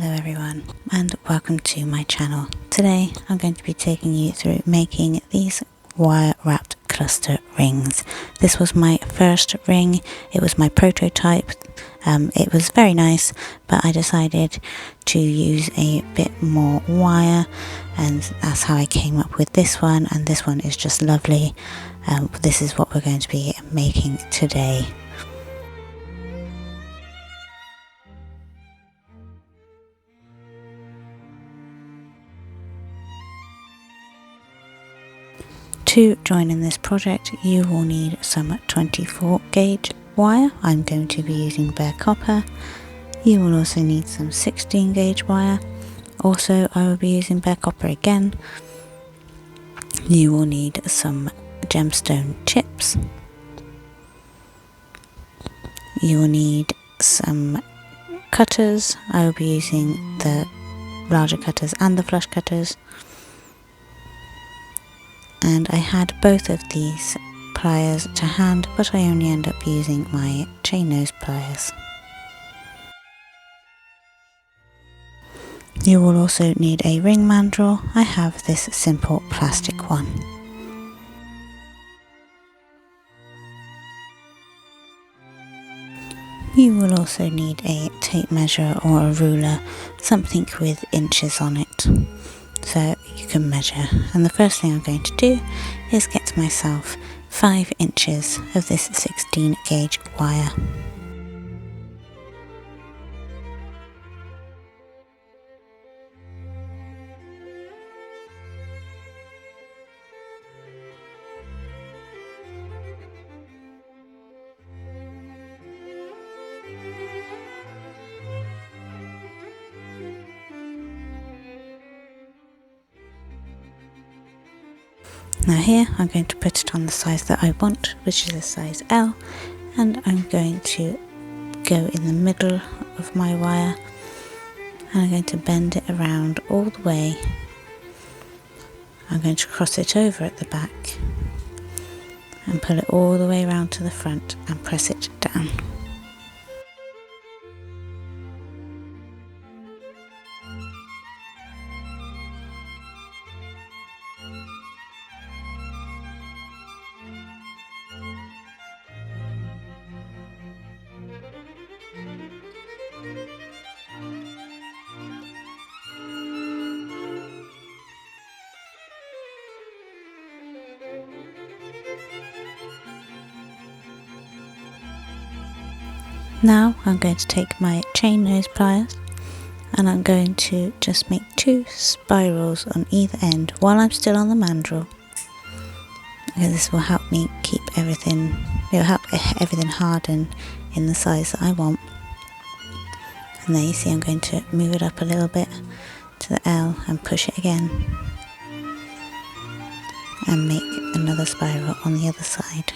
Hello everyone and welcome to my channel. Today I'm going to be taking you through making these wire wrapped cluster rings. This was my first ring, it was my prototype. It was very nice, but I decided to use a bit more wire, and that's how I came up with this one, and this one is just lovely. This is what we're going to be making today. To join in this project you will need some 24 gauge wire. I'm going to be using bare copper. You will also need some 16 gauge wire. Also I will be using bare copper again. You will need some gemstone chips. You will need some cutters. I will be using the larger cutters and the flush cutters. And I had both of these pliers to hand, but I only end up using my chain nose pliers. You will also need a ring mandrel. I have this simple plastic one. You will also need a tape measure or a ruler, something with inches on it, so you can measure. And the first thing I'm going to do is get myself 5 inches of this 16 gauge wire. Now here I'm going to put it on the size that I want, which is a size L, and I'm going to go in the middle of my wire and I'm going to bend it around all the way. I'm going to cross it over at the back and pull it all the way around to the front and press it down. Now I'm going to take my chain nose pliers and I'm going to just make 2 spirals on either end while I'm still on the mandrel. Okay, this will help me keep everything, it will help everything harden in the size that I want. And there you see I'm going to move it up a little bit to the L and push it again and make another spiral on the other side.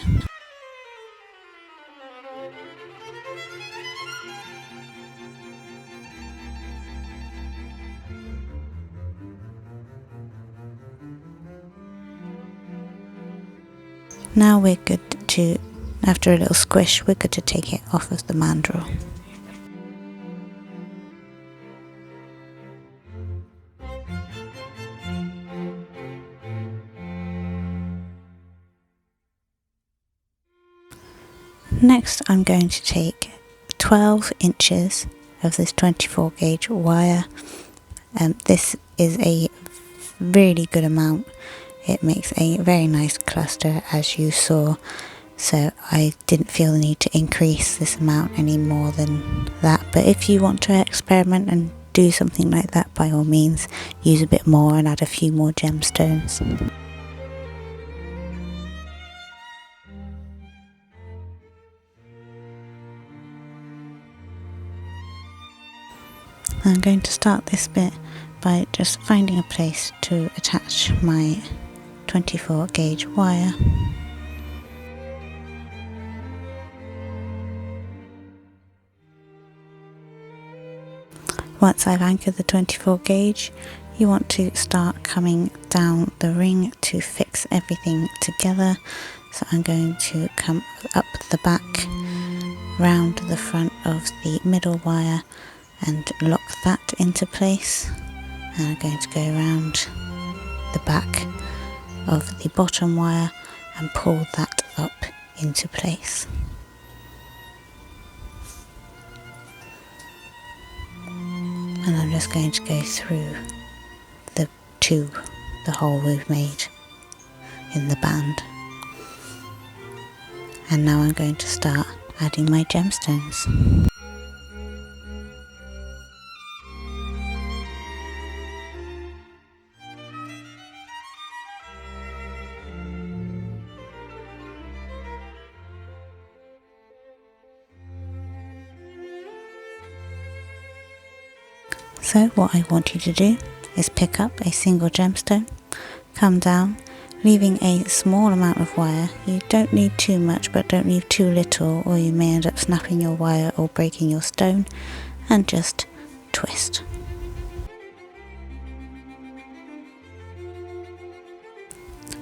Now we're good to, after a little squish, we're good to take it off of the mandrel. Next I'm going to take 12 inches of this 24 gauge wire. This is a really good amount. It makes a very nice cluster, as you saw, so I didn't feel the need to increase this amount any more than that. But if you want to experiment and do something like that, by all means use a bit more and add a few more gemstones. I'm going to start this bit by just finding a place to attach my 24 gauge wire. Once I've anchored the 24 gauge, you want to start coming down the ring to fix everything together. So I'm going to come up the back, round the front of the middle wire and lock that into place. And I'm going to go around the back of the bottom wire and pull that up into place. And I'm just going to go through the hole we've made in the band. And now I'm going to start adding my gemstones. So what I want you to do is pick up a single gemstone, come down, leaving a small amount of wire. You don't need too much, but don't leave too little, or you may end up snapping your wire or breaking your stone, and just twist.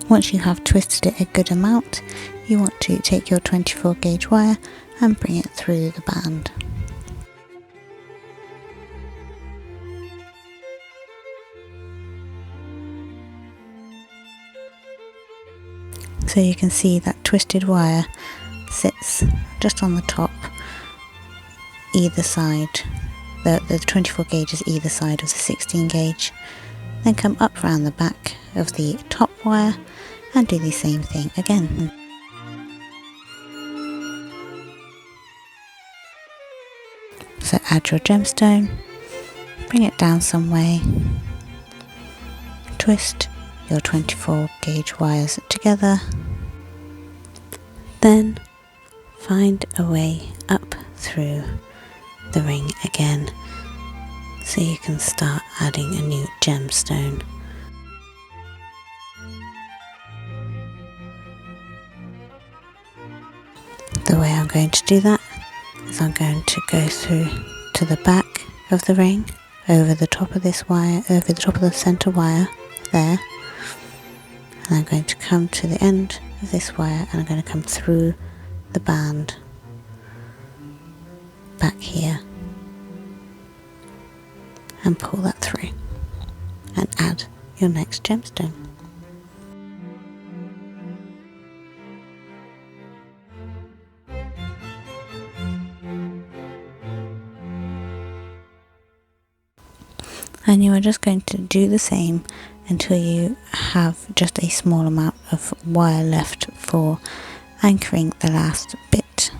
Once you have twisted it a good amount, you want to take your 24 gauge wire and bring it through the band. So you can see that twisted wire sits just on the top, either side. The 24 gauge is either side of the 16 gauge. Then come up around the back of the top wire and do the same thing again. So add your gemstone, bring it down some way, twist your 24 gauge wires together, then find a way up through the ring again so you can start adding a new gemstone. The way I'm going to do that is I'm going to go through to the back of the ring, over the top of this wire, over the top of the center wire there, and I'm going to come to the end of this wire and I'm going to come through the band back here and pull that through and add your next gemstone. And you are just going to do the same until you have just a small amount of wire left for anchoring the last bit.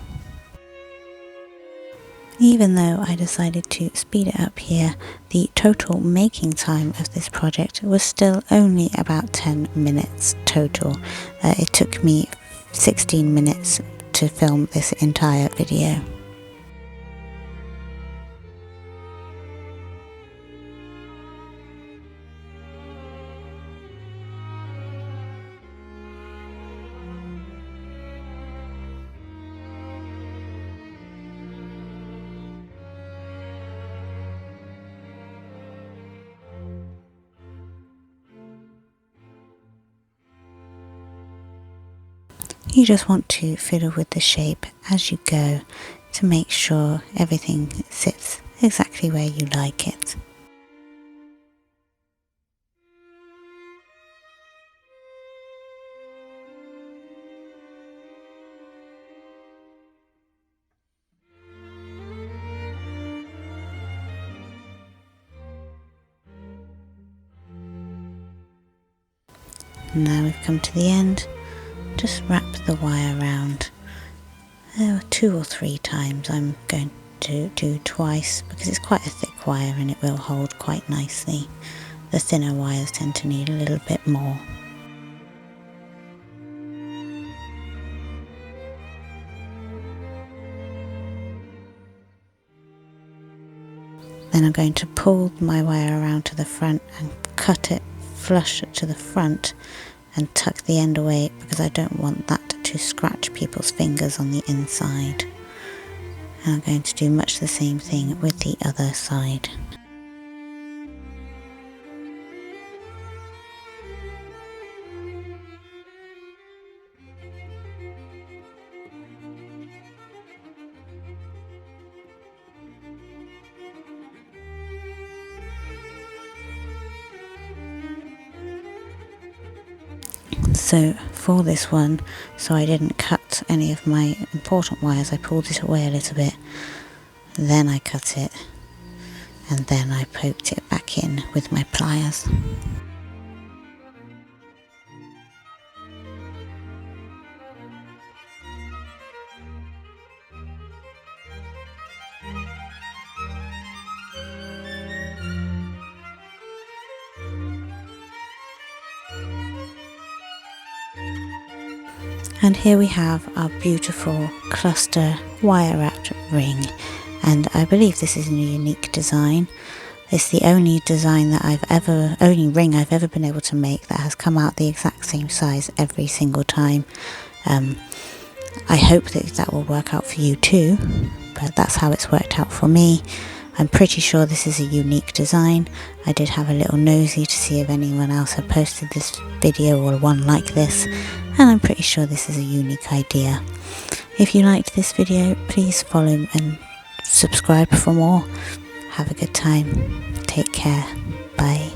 Even though I decided to speed it up here, the total making time of this project was still only about 10 minutes total. It took me 16 minutes to film this entire video. You just want to fiddle with the shape as you go to make sure everything sits exactly where you like it. Now we've come to the end. Just wrap the wire around 2 or 3 times. I'm going to do twice because it's quite a thick wire and it will hold quite nicely. The thinner wires tend to need a little bit more. Then I'm going to pull my wire around to the front and cut it flush to the front and tuck the end away because I don't want that to scratch people's fingers on the inside. And I'm going to do much the same thing with the other side. So for this one, so I didn't cut any of my important wires, I pulled it away a little bit, then I cut it, and then I poked it back in with my pliers. And here we have our beautiful cluster wire wrapped ring, and I believe this is a unique design. It's the only design that only ring I've ever been able to make that has come out the exact same size every single time. I hope that will work out for you too, but that's how it's worked out for me. I'm pretty sure this is a unique design. I did have a little nosy to see if anyone else had posted this video or one like this, and I'm pretty sure this is a unique idea. If you liked this video, please follow and subscribe for more. Have a good time. Take care. Bye.